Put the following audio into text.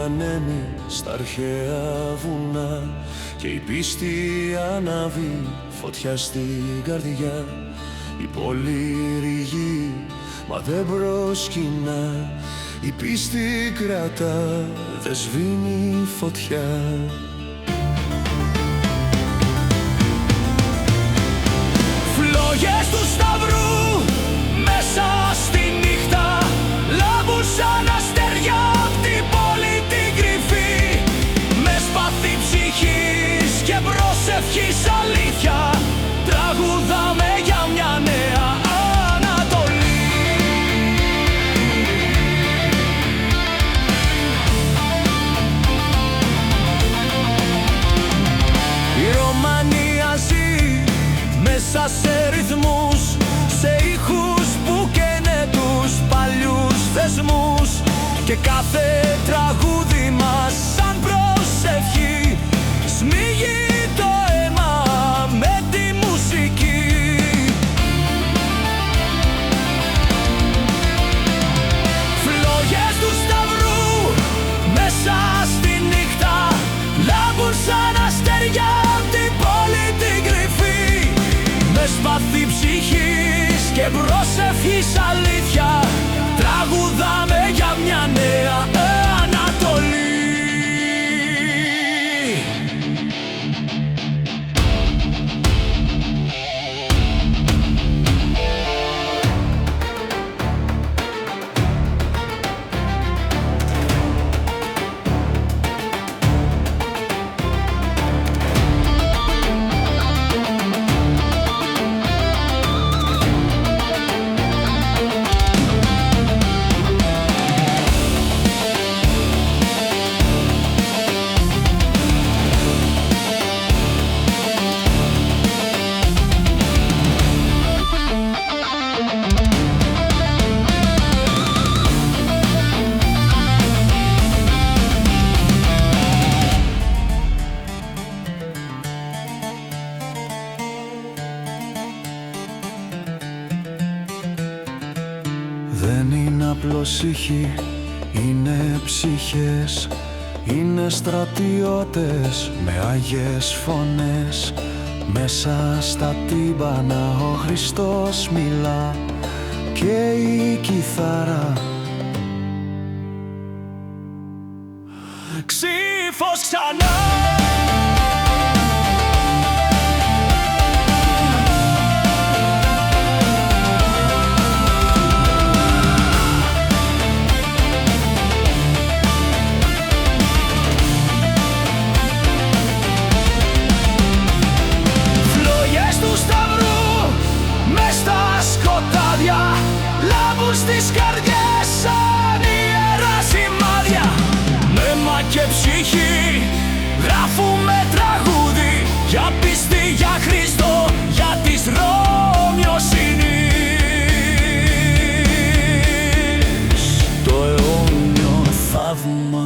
ανέμοι στα αρχαία βουνά και η πίστη ανάβει φωτιά στην καρδιά. Η πόλη ρηγεί μα δεν προσκυνά, η πίστη κρατά, δεν σβήνει φωτιά. Φλόγες του σταυρού μέσα στη νύχτα λάμπουν σαν αστέρια απ' την πόλη την κρυφή, με σπαθή ψυχής και προσευχής αλήθεια τραγουδάμε για μια νέα Ανατολή. Η Ρωμανία ζει μέσα σε ρυθμούς, σε ήχους που καίνε τους παλιούς θεσμούς, και κάθε τραγούδι μας σαν προσευχή σμίγει το αίμα με τη μουσική. Φλόγες του σταυρού μέσα στη νύχτα λάμπουν σαν αστέρια απ' την πόλη την κρυφή, με σπαθή ψυχής και προσευχής αλήθεια τραγουδάμε για μια νέα Ανατολή. Δεν είναι απλώς ήχοι, είναι ψυχές, είναι στρατιώτες με άγιες φωνές. Μέσα στα τύμπανα ο Χριστός μιλά και η κιθάρα Ξύφος ξανά. Λάμπουν στις καρδιές σαν ιερά σημάδια, με αίμα και ψυχή γράφουμε τραγούδι για πίστη, για Χριστό, για της Ρωμιοσύνης. το αιώνιο θαύμα